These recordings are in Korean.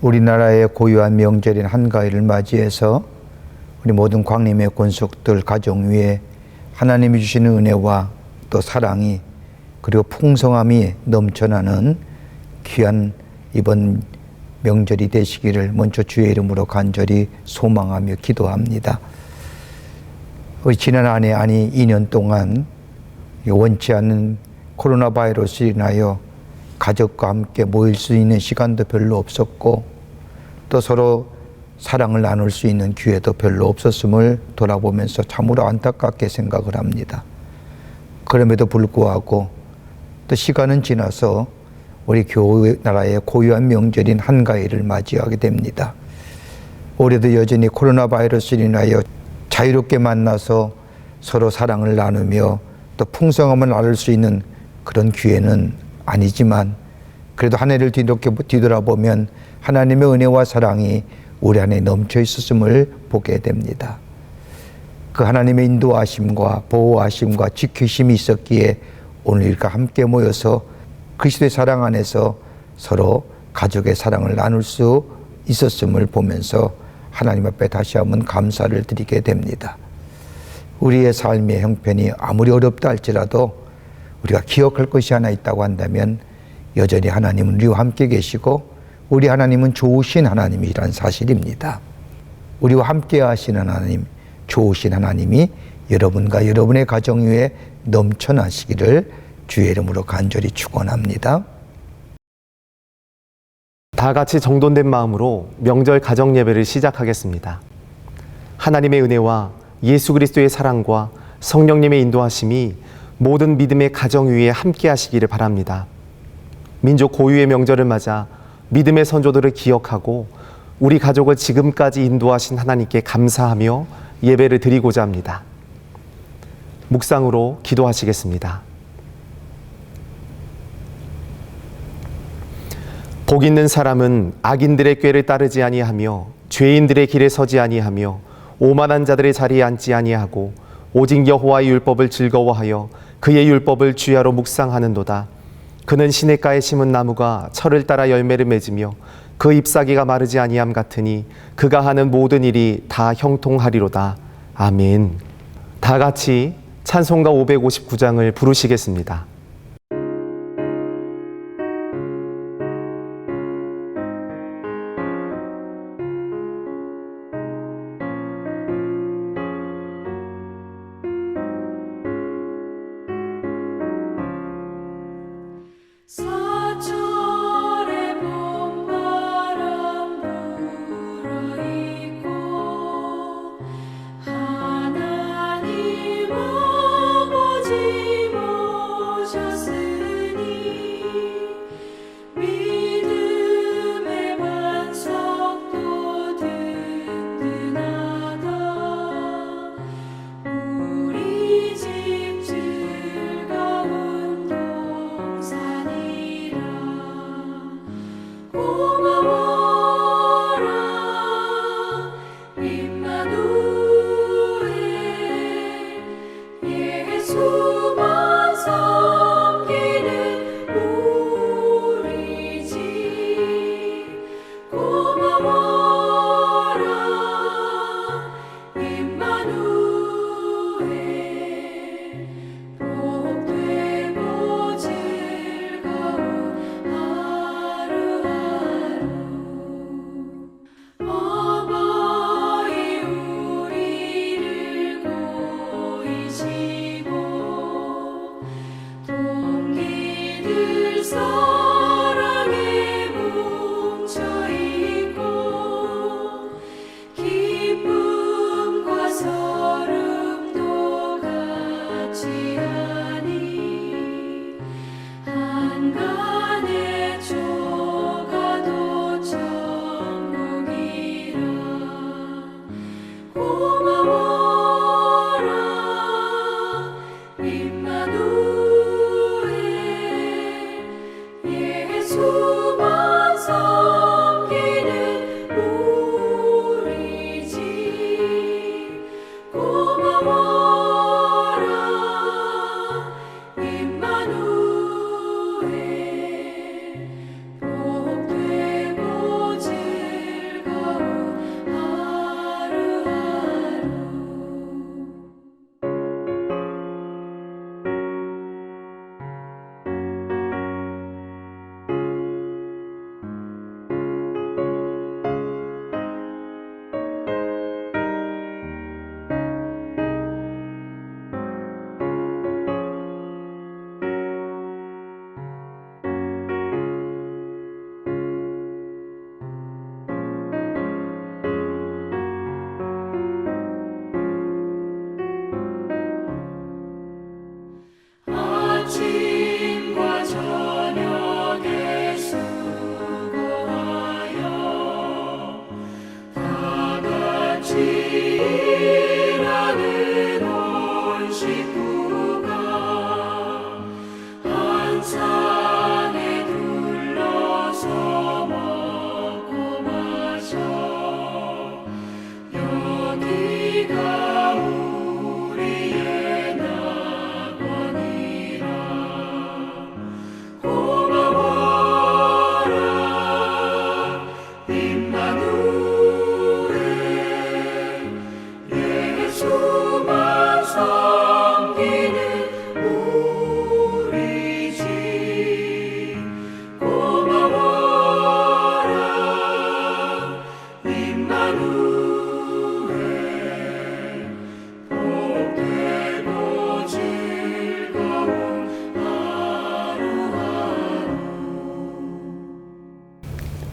우리나라의 고유한 명절인 한가위를 맞이해서 우리 모든 광림의 권속들 가정 위에 하나님이 주시는 은혜와 또 사랑이 그리고 풍성함이 넘쳐나는 귀한 이번 명절이 되시기를 먼저 주의 이름으로 간절히 소망하며 기도합니다. 지난 한 해 아니 2년 동안 원치 않는 코로나 바이러스로 인하여 가족과 함께 모일 수 있는 시간도 별로 없었고 또 서로 사랑을 나눌 수 있는 기회도 별로 없었음을 돌아보면서 참으로 안타깝게 생각을 합니다. 그럼에도 불구하고 또 시간은 지나서 우리 나라의 고유한 명절인 한가위를 맞이하게 됩니다. 올해도 여전히 코로나 바이러스로 인하여 자유롭게 만나서 서로 사랑을 나누며 또 풍성함을 나눌 수 있는 그런 기회는 아니지만 그래도 한 해를 뒤돌아보면 하나님의 은혜와 사랑이 우리 안에 넘쳐 있었음을 보게 됩니다. 그 하나님의 인도하심과 보호하심과 지키심이 있었기에 오늘 이렇게 함께 모여서 그리스도의 사랑 안에서 서로 가족의 사랑을 나눌 수 있었음을 보면서 하나님 앞에 다시 한번 감사를 드리게 됩니다. 우리의 삶의 형편이 아무리 어렵다 할지라도 우리가 기억할 것이 하나 있다고 한다면 여전히 하나님은 우리와 함께 계시고 우리 하나님은 좋으신 하나님이란 사실입니다. 우리와 함께 하시는 하나님, 좋으신 하나님이 여러분과 여러분의 가정 위에 넘쳐나시기를 주의 이름으로 간절히 축원합니다. 다 같이 정돈된 마음으로 명절 가정 예배를 시작하겠습니다. 하나님의 은혜와 예수 그리스도의 사랑과 성령님의 인도하심이 모든 믿음의 가정 위에 함께 하시기를 바랍니다. 민족 고유의 명절을 맞아 믿음의 선조들을 기억하고 우리 가족을 지금까지 인도하신 하나님께 감사하며 예배를 드리고자 합니다. 묵상으로 기도하시겠습니다. 복 있는 사람은 악인들의 꾀를 따르지 아니하며 죄인들의 길에 서지 아니하며 오만한 자들의 자리에 앉지 아니하고 오직 여호와의 율법을 즐거워하여 그의 율법을 주야로 묵상하는도다. 그는 시냇가에 심은 나무가 철을 따라 열매를 맺으며 그 잎사귀가 마르지 아니함 같으니 그가 하는 모든 일이 다 형통하리로다. 아멘. 다 같이 찬송가 559장을 부르시겠습니다.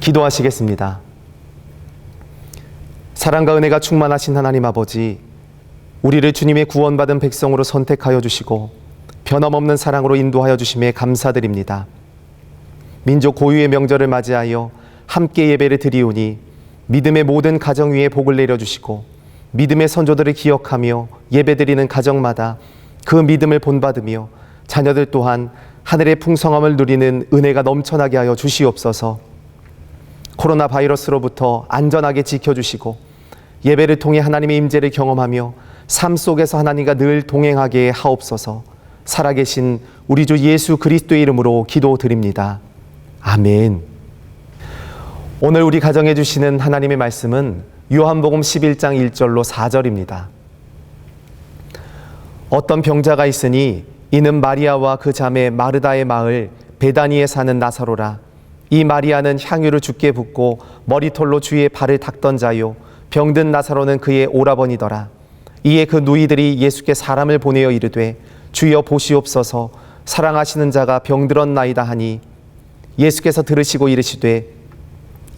기도하시겠습니다. 사랑과 은혜가 충만하신 하나님 아버지, 우리를 주님의 구원받은 백성으로 선택하여 주시고 변함없는 사랑으로 인도하여 주심에 감사드립니다. 민족 고유의 명절을 맞이하여 함께 예배를 드리오니 믿음의 모든 가정 위에 복을 내려주시고 믿음의 선조들을 기억하며 예배드리는 가정마다 그 믿음을 본받으며 자녀들 또한 하늘의 풍성함을 누리는 은혜가 넘쳐나게 하여 주시옵소서. 코로나 바이러스로부터 안전하게 지켜주시고 예배를 통해 하나님의 임재를 경험하며 삶 속에서 하나님과 늘 동행하게 하옵소서. 살아계신 우리 주 예수 그리스도의 이름으로 기도드립니다. 아멘. 오늘 우리 가정해 주시는 하나님의 말씀은 요한복음 11장 1절로 4절입니다. 어떤 병자가 있으니 이는 마리아와 그 자매 마르다의 마을 베다니에 사는 나사로라. 이 마리아는 향유를 주께 붓고 머리털로 주의 발을 닦던 자요 병든 나사로는 그의 오라버니더라. 이에 그 누이들이 예수께 사람을 보내어 이르되 주여 보시옵소서, 사랑하시는 자가 병들었나이다 하니 예수께서 들으시고 이르시되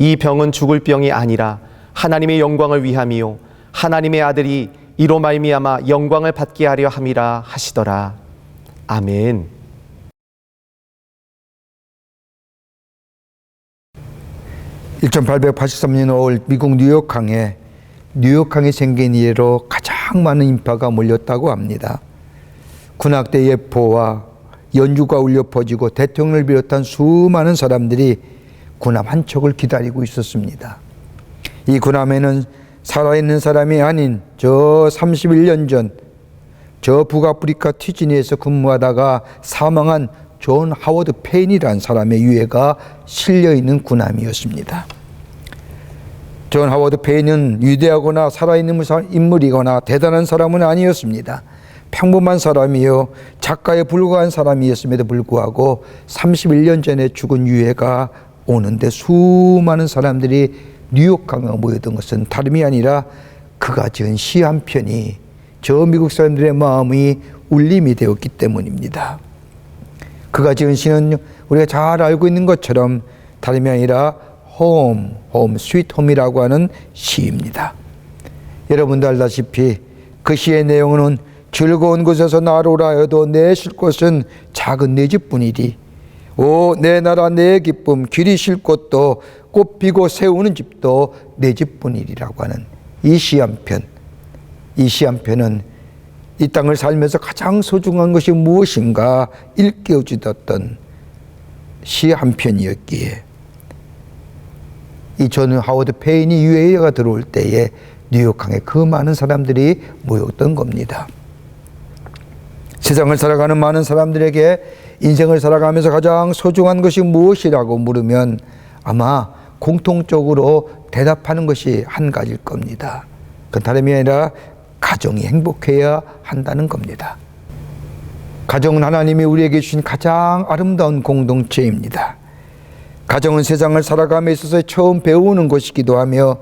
이 병은 죽을 병이 아니라 하나님의 영광을 위함이요 하나님의 아들이 이로 말미암아 영광을 받게 하려 함이라 하시더라. 아멘. (1883년 5월) 미국 뉴욕항에 생긴 이래로 가장 많은 인파가 몰렸다고 합니다. 군악대 예포와 연주가 울려 퍼지고 대통령을 비롯한 수많은 사람들이 군함 한 척을 기다리고 있었습니다. 이 군함에는 살아있는 사람이 아닌 저 31년 전 저 북아프리카 튀지니에서 근무하다가 사망한 존 하워드 페인이라는 사람의 유해가 실려있는 군함이었습니다. 존 하워드 페인은 위대하거나 살아있는 인물이거나 대단한 사람은 아니었습니다. 평범한 사람이요 작가에 불과한 사람이었음에도 불구하고 31년 전에 죽은 유해가 오는데 수많은 사람들이 뉴욕항에 모였던 것은 다름이 아니라 그가 지은 시 한 편이 저 미국 사람들의 마음이 울림이 되었기 때문입니다. 그가 지은 시는 우리가 잘 알고 있는 것처럼 다름이 아니라 홈, 스위트 홈이라고 하는 시입니다. 여러분도 알다시피 그 시의 내용은 즐거운 곳에서 나로라 하여도 내 쉴 곳은 작은 내 집뿐이리. 오, 내 나라 내 기쁨, 길이 쉴 곳도 꽃 피고 세우는 집도 내 집뿐이리라고 하는 이 시 한 편. 이 시 한 편은 이 땅을 살면서 가장 소중한 것이 무엇인가 일깨워주었던 시 한 편이었기에 이 존 하워드 페인이 유해가 들어올 때에 뉴욕항에 그 많은 사람들이 모였던 겁니다. 세상을 살아가는 많은 사람들에게 인생을 살아가면서 가장 소중한 것이 무엇이라고 물으면 아마 공통적으로 대답하는 것이 한 가지일 겁니다. 그건 다름이 아니라 가정이 행복해야 한다는 겁니다. 가정은 하나님이 우리에게 주신 가장 아름다운 공동체입니다. 가정은 세상을 살아감에 있어서 처음 배우는 곳이기도 하며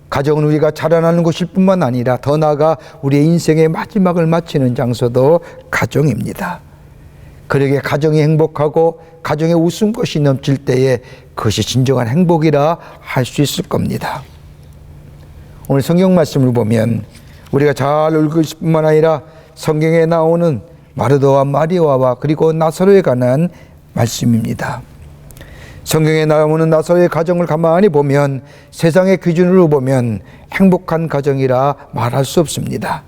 가정은 우리가 자라나는 곳일 뿐만 아니라 더 나아가 우리의 인생의 마지막을 마치는 장소도 가정입니다. 그러기에 가정이 행복하고 가정에 웃음꽃이 넘칠 때에 그것이 진정한 행복이라 할 수 있을 겁니다. 오늘 성경 말씀을 보면 우리가 잘 읽을 뿐만 아니라 성경에 나오는 마르다와 마리아와 그리고 나사로에 관한 말씀입니다. 성경에 나오는 나사로의 가정을 가만히 보면 세상의 기준으로 보면 행복한 가정이라 말할 수 없습니다.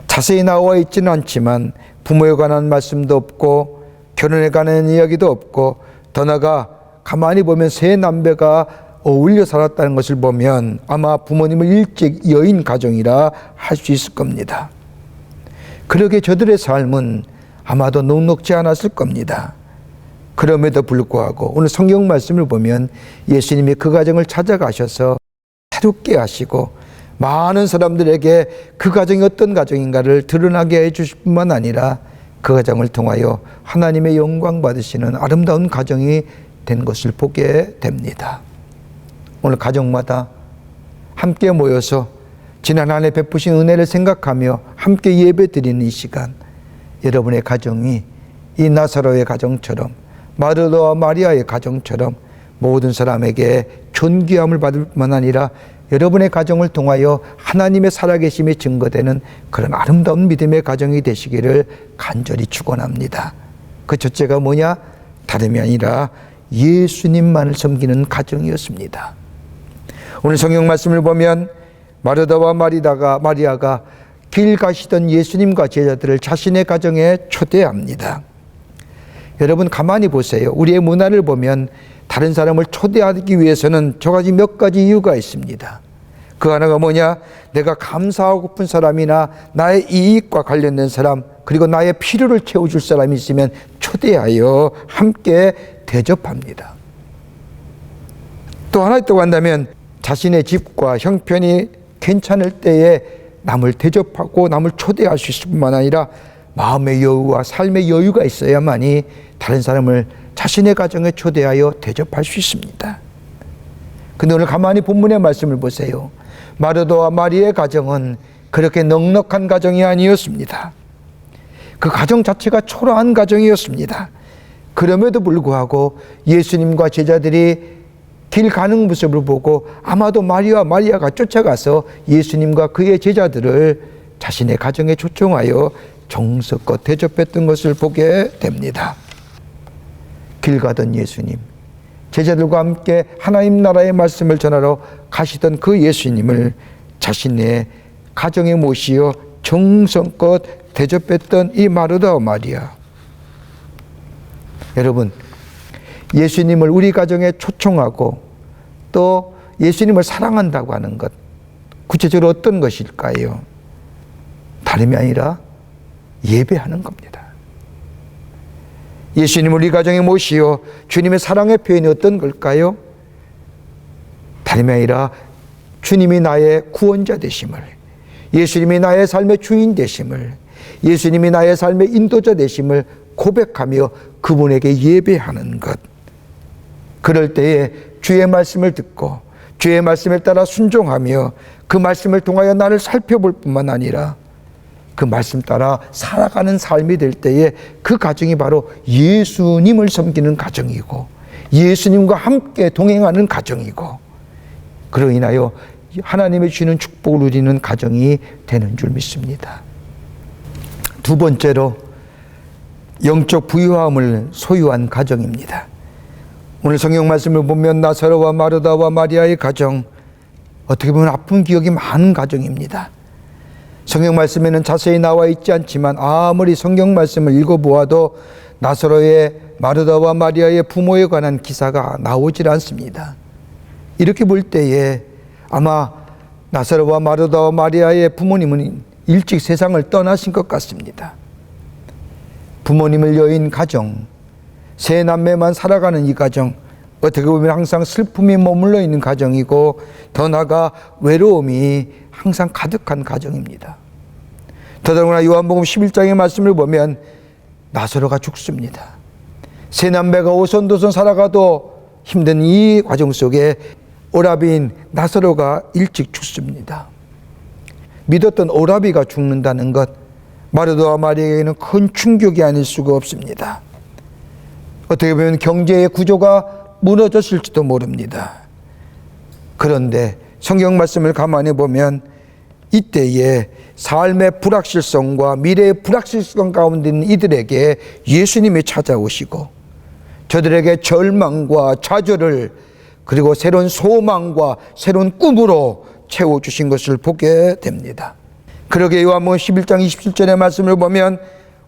자세히 나와 있지는 않지만 부모에 관한 말씀도 없고 결혼에 관한 이야기도 없고 더 나아가 가만히 보면 세 남매가 어울려 살았다는 것을 보면 아마 부모님을 일찍 여인 가정이라 할 수 있을 겁니다. 그러게 저들의 삶은 아마도 녹록지 않았을 겁니다. 그럼에도 불구하고 오늘 성경 말씀을 보면 예수님이 그 가정을 찾아가셔서 새롭게 하시고 많은 사람들에게 그 가정이 어떤 가정인가를 드러나게 해주실 뿐만 아니라 그 가정을 통하여 하나님의 영광 받으시는 아름다운 가정이 된 것을 보게 됩니다. 오늘 가정마다 함께 모여서 지난 한 해 베푸신 은혜를 생각하며 함께 예배드리는 이 시간, 여러분의 가정이 이 나사로의 가정처럼 마르다와 마리아의 가정처럼 모든 사람에게 존귀함을 받을 뿐만 아니라 여러분의 가정을 통하여 하나님의 살아계심이 증거되는 그런 아름다운 믿음의 가정이 되시기를 간절히 축원합니다. 그 첫째가 뭐냐? 다름이 아니라 예수님만을 섬기는 가정이었습니다. 오늘 성경 말씀을 보면 마르다와 마리아가 길 가시던 예수님과 제자들을 자신의 가정에 초대합니다. 여러분 가만히 보세요. 우리의 문화를 보면 다른 사람을 초대하기 위해서는 저가지 몇 가지 이유가 있습니다. 그 하나가 뭐냐? 내가 감사하고픈 사람이나 나의 이익과 관련된 사람, 그리고 나의 필요를 채워줄 사람이 있으면 초대하여 함께 대접합니다. 또 하나 있다고 한다면 자신의 집과 형편이 괜찮을 때에 남을 대접하고 남을 초대할 수 있을 뿐만 아니라 마음의 여유와 삶의 여유가 있어야만이 다른 사람을 자신의 가정에 초대하여 대접할 수 있습니다. 근데 오늘 가만히 본문의 말씀을 보세요. 마르다와 마리아의 가정은 그렇게 넉넉한 가정이 아니었습니다. 그 가정 자체가 초라한 가정이었습니다. 그럼에도 불구하고 예수님과 제자들이 길 가는 모습을 보고 아마도 마리아가 쫓아가서 예수님과 그의 제자들을 자신의 가정에 초청하여 정성껏 대접했던 것을 보게 됩니다. 길 가던 예수님, 제자들과 함께 하나님 나라의 말씀을 전하러 가시던 그 예수님을 자신의 가정에 모시어 정성껏 대접했던 이 마르다와 마리아. 여러분, 예수님을 우리 가정에 초청하고 또 예수님을 사랑한다고 하는 것, 구체적으로 어떤 것일까요? 다름이 아니라 예배하는 겁니다. 예수님을 우리 가정에 모시어 주님의 사랑의 표현이 어떤 걸까요? 다름이 아니라 주님이 나의 구원자 되심을, 예수님이 나의 삶의 주인 되심을, 예수님이 나의 삶의 인도자 되심을 고백하며 그분에게 예배하는 것. 그럴 때에 주의 말씀을 듣고 주의 말씀에 따라 순종하며 그 말씀을 통하여 나를 살펴볼 뿐만 아니라 그 말씀 따라 살아가는 삶이 될 때에 그 가정이 바로 예수님을 섬기는 가정이고 예수님과 함께 동행하는 가정이고 그로 인하여 하나님의 주시는 축복을 누리는 가정이 되는 줄 믿습니다. 두 번째로 영적 부유함을 소유한 가정입니다. 오늘 성경 말씀을 보면 나사로와 마르다와 마리아의 가정, 어떻게 보면 아픈 기억이 많은 가정입니다. 성경 말씀에는 자세히 나와 있지 않지만 아무리 성경 말씀을 읽어보아도 나사로의 마르다와 마리아의 부모에 관한 기사가 나오질 않습니다. 이렇게 볼 때에 아마 나사로와 마르다와 마리아의 부모님은 일찍 세상을 떠나신 것 같습니다. 부모님을 여인 가정, 세 남매만 살아가는 이 가정, 어떻게 보면 항상 슬픔이 머물러 있는 가정이고 더 나아가 외로움이 항상 가득한 가정입니다. 더더구나 요한복음 11장의 말씀을 보면 나사로가 죽습니다. 세 남매가 오손도손 살아가도 힘든 이 과정 속에 오라비인 나사로가 일찍 죽습니다. 믿었던 오라비가 죽는다는 것, 마르다와 마리아에게는 큰 충격이 아닐 수가 없습니다. 어떻게 보면 경제의 구조가 무너졌을지도 모릅니다. 그런데 성경 말씀을 가만히 보면 이때에 삶의 불확실성과 미래의 불확실성 가운데 있는 이들에게 예수님이 찾아오시고 저들에게 절망과 좌절을 그리고 새로운 소망과 새로운 꿈으로 채워주신 것을 보게 됩니다. 그러게 요한복음 11장 27절의 말씀을 보면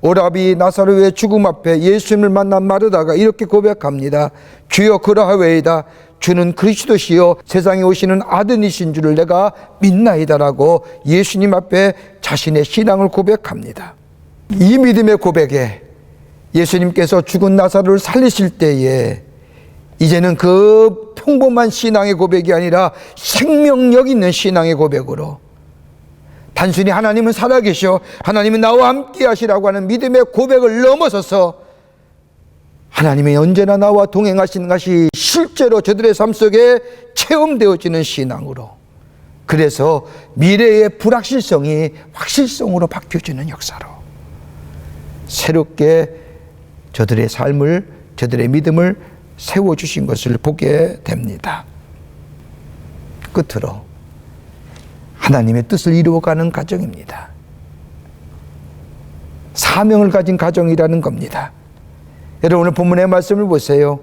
오라비 나사로의 죽음 앞에 예수님을 만난 마르다가 이렇게 고백합니다. 주여 그러하외이다. 주는 그리스도시요 세상에 오시는 아들이신 줄을 내가 믿나이다라고 예수님 앞에 자신의 신앙을 고백합니다. 이 믿음의 고백에 예수님께서 죽은 나사로를 살리실 때에 이제는 그 평범한 신앙의 고백이 아니라 생명력 있는 신앙의 고백으로 단순히 하나님은 살아계셔 하나님은 나와 함께 하시라고 하는 믿음의 고백을 넘어서서 하나님이 언제나 나와 동행하시는 것이 실제로 저들의 삶 속에 체험되어지는 신앙으로, 그래서 미래의 불확실성이 확실성으로 바뀌어지는 역사로 새롭게 저들의 삶을, 저들의 믿음을 세워주신 것을 보게 됩니다. 끝으로 하나님의 뜻을 이루어가는 가정입니다. 사명을 가진 가정이라는 겁니다. 여러분 오늘 본문의 말씀을 보세요.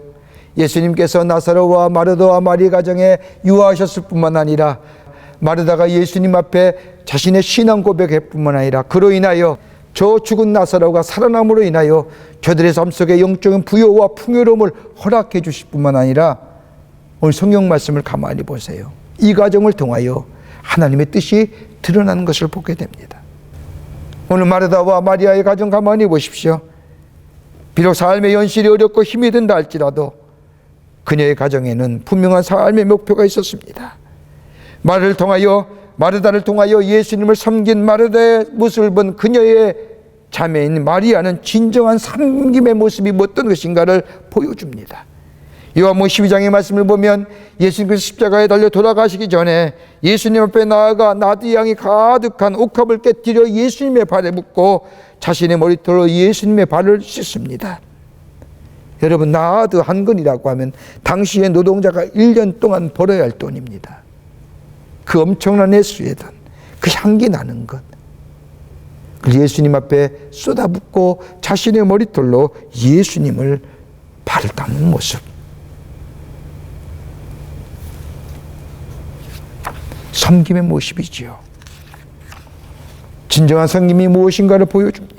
예수님께서 나사로와 마르다와 마리 가정에 유화하셨을 뿐만 아니라 마르다가 예수님 앞에 자신의 신앙 고백할 뿐만 아니라 그로 인하여 저 죽은 나사로가 살아남으로 인하여 저들의 삶 속에 영적인 부여와 풍요로움을 허락해 주실 뿐만 아니라 오늘 성경 말씀을 가만히 보세요. 이 가정을 통하여 하나님의 뜻이 드러나는 것을 보게 됩니다. 오늘 마르다와 마리아의 가정 가만히 보십시오. 비록 삶의 현실이 어렵고 힘이 든다 할지라도 그녀의 가정에는 분명한 삶의 목표가 있었습니다. 마르다를 통하여 예수님을 섬긴 마르다의 모습을 본 그녀의 자매인 마리아는 진정한 섬김의 모습이 어떤 것인가를 보여줍니다. 요한복음 12장의 말씀을 보면 예수님께서 십자가에 달려 돌아가시기 전에 예수님 앞에 나아가 나드 향이 가득한 옥합을 깨뜨려 예수님의 발에 묻고 자신의 머리털로 예수님의 발을 씻습니다. 여러분 나드 한 근이라고 하면 당시의 노동자가 1년 동안 벌어야 할 돈입니다. 그 엄청난 액수의 돈, 그 향기 나는 것, 예수님 앞에 쏟아붓고 자신의 머리털로 예수님을 발을 닦는 모습, 섬김의 모습이지요. 진정한 섬김이 무엇인가를 보여줍니다.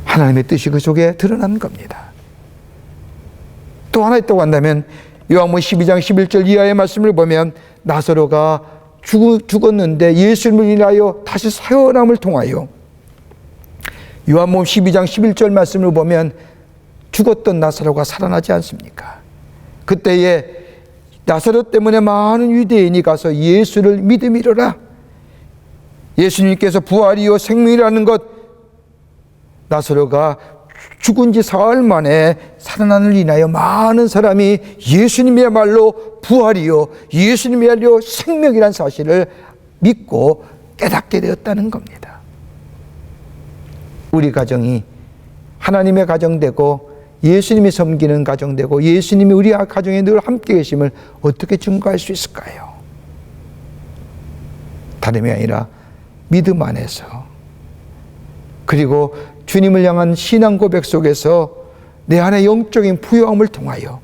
하나님의 뜻이 그 속에 드러난 겁니다. 또 하나 있다고 한다면 요한복음 12장 11절 이하의 말씀을 보면 나사로가 죽었는데 예수님을 인하여 다시 살아남을 통하여 요한복음 12장 11절 말씀을 보면 죽었던 나사로가 살아나지 않습니까? 그때에 나사로 때문에 많은 유대인이 가서 예수를 믿음이로라. 예수님께서 부활이요 생명이라는 것, 나사로가 죽은 지 사흘 만에 살아남을 인하여 많은 사람이 예수님이야말로 부활이요 예수님이야말로 생명이라는 사실을 믿고 깨닫게 되었다는 겁니다. 우리 가정이 하나님의 가정되고 예수님이 섬기는 가정되고 예수님이 우리 가정에 늘 함께 계심을 어떻게 증거할 수 있을까요? 다름이 아니라 믿음 안에서, 그리고 주님을 향한 신앙 고백 속에서 내 안의 영적인 부여함을 통하여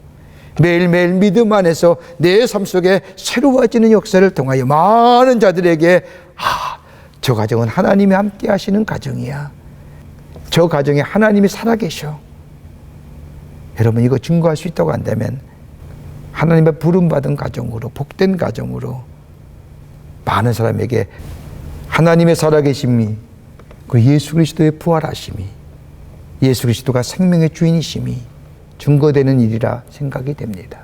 매일매일 믿음 안에서 내 삶 속에 새로워지는 역사를 통하여 많은 자들에게 저 가정은 하나님이 함께 하시는 가정이야. 저 가정에 하나님이 살아계셔. 여러분 이거 증거할 수 있다고 한다면 하나님의 부름받은 가정으로, 복된 가정으로 많은 사람에게 하나님의 살아계심이, 그 예수 그리스도의 부활하심이, 예수 그리스도가 생명의 주인이심이 증거되는 일이라 생각이 됩니다.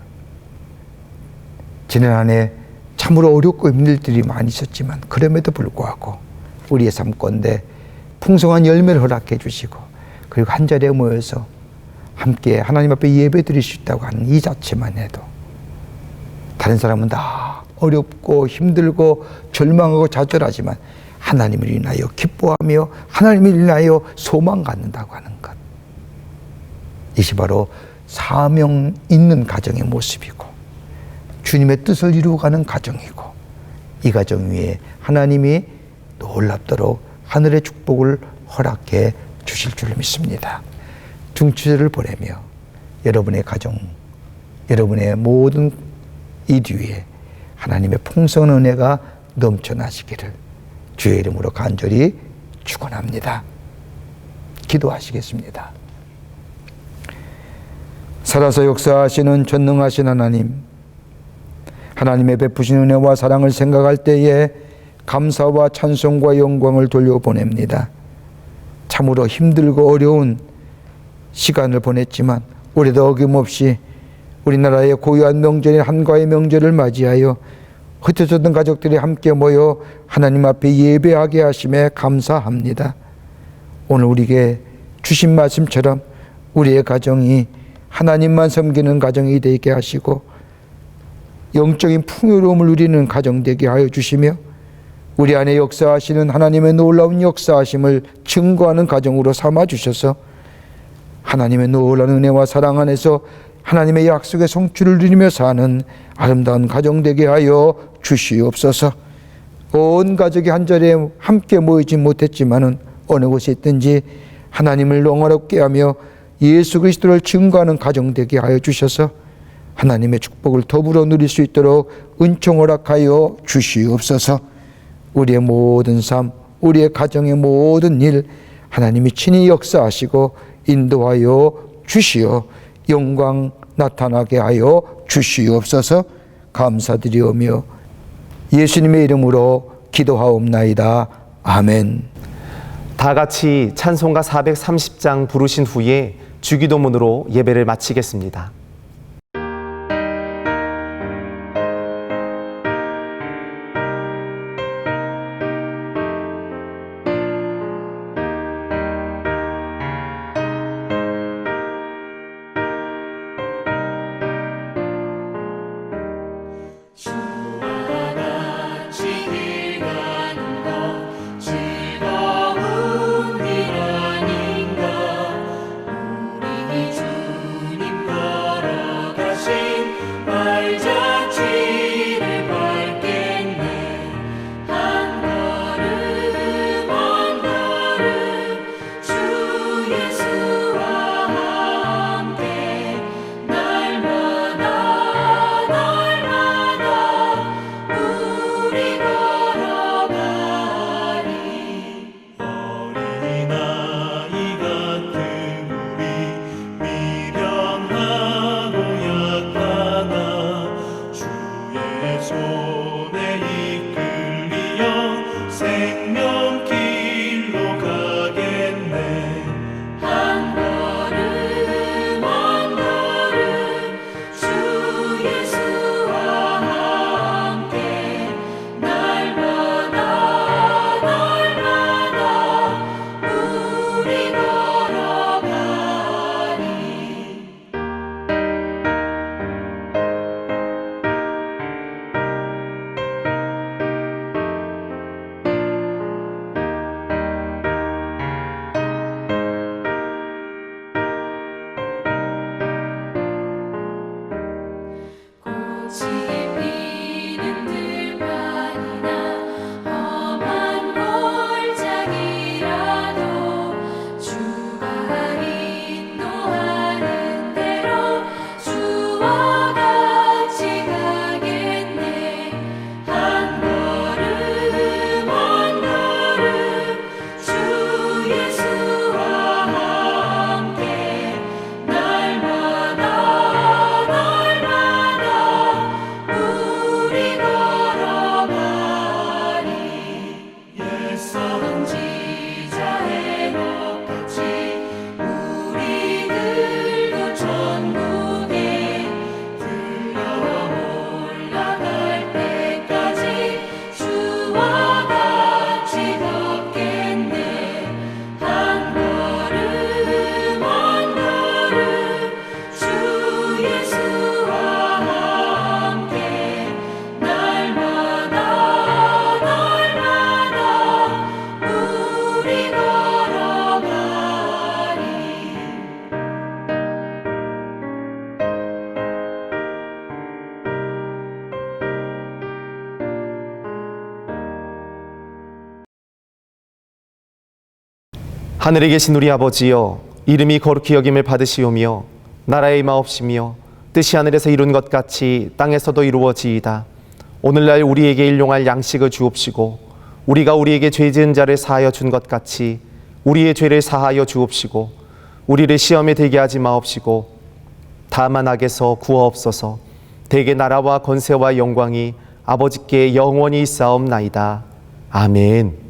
지난 한 해 참으로 어렵고 힘들 일이 많이 있었지만 그럼에도 불구하고 우리의 삶 가운데 풍성한 열매를 허락해 주시고 그리고 한 자리에 모여서 함께 하나님 앞에 예배 드릴 수 있다고 하는 이 자체만 해도 다른 사람은 다 어렵고 힘들고 절망하고 좌절하지만 하나님을 인하여 기뻐하며 하나님을 인하여 소망 갖는다고 하는 것, 이것이 바로 사명 있는 가정의 모습이고 주님의 뜻을 이루어가는 가정이고 이 가정 위에 하나님이 놀랍도록 하늘의 축복을 허락해 주실 줄 믿습니다. 중추절을 보내며 여러분의 가정, 여러분의 모든 일 위에 하나님의 풍성한 은혜가 넘쳐나시기를 주의 이름으로 간절히 축원합니다. 기도하시겠습니다. 살아서 역사하시는 전능하신 하나님, 하나님의 베푸신 은혜와 사랑을 생각할 때에 감사와 찬송과 영광을 돌려보냅니다. 참으로 힘들고 어려운 시간을 보냈지만 올해도 어김없이 우리나라의 고유한 명절인 한가위 명절을 맞이하여 흩어졌던 가족들이 함께 모여 하나님 앞에 예배하게 하심에 감사합니다. 오늘 우리에게 주신 말씀처럼 우리의 가정이 하나님만 섬기는 가정이 되게 하시고 영적인 풍요로움을 누리는 가정 되게 하여 주시며 우리 안에 역사하시는 하나님의 놀라운 역사하심을 증거하는 가정으로 삼아 주셔서 하나님의 놀라운 은혜와 사랑 안에서 하나님의 약속의 성취를 누리며 사는 아름다운 가정 되게 하여 주시옵소서. 온 가족이 한 자리에 함께 모이지 못했지만은 어느 곳에 있든지 하나님을 영화롭게 하며 예수 그리스도를 증거하는 가정 되게 하여 주셔서 하나님의 축복을 더불어 누릴 수 있도록 은총 허락하여 주시옵소서. 우리의 모든 삶, 우리의 가정의 모든 일 하나님이 친히 역사하시고 인도하여 주시어 영광 나타나게 하여 주시옵소서. 감사드리오며 예수님의 이름으로 기도하옵나이다. 아멘. 다 같이 찬송가 430장 부르신 후에 주기도문으로 예배를 마치겠습니다. 하늘에 계신 우리 아버지여, 이름이 거룩히 여김을 받으시오며 나라의 임하옵시며 뜻이 하늘에서 이룬 것 같이 땅에서도 이루어지이다. 오늘날 우리에게 일용할 양식을 주옵시고 우리가 우리에게 죄 지은 자를 사하여 준 것 같이 우리의 죄를 사하여 주옵시고 우리를 시험에 들게 하지 마옵시고 다만 악에서 구하옵소서. 대개 나라와 권세와 영광이 아버지께 영원히 있사옵나이다. 아멘.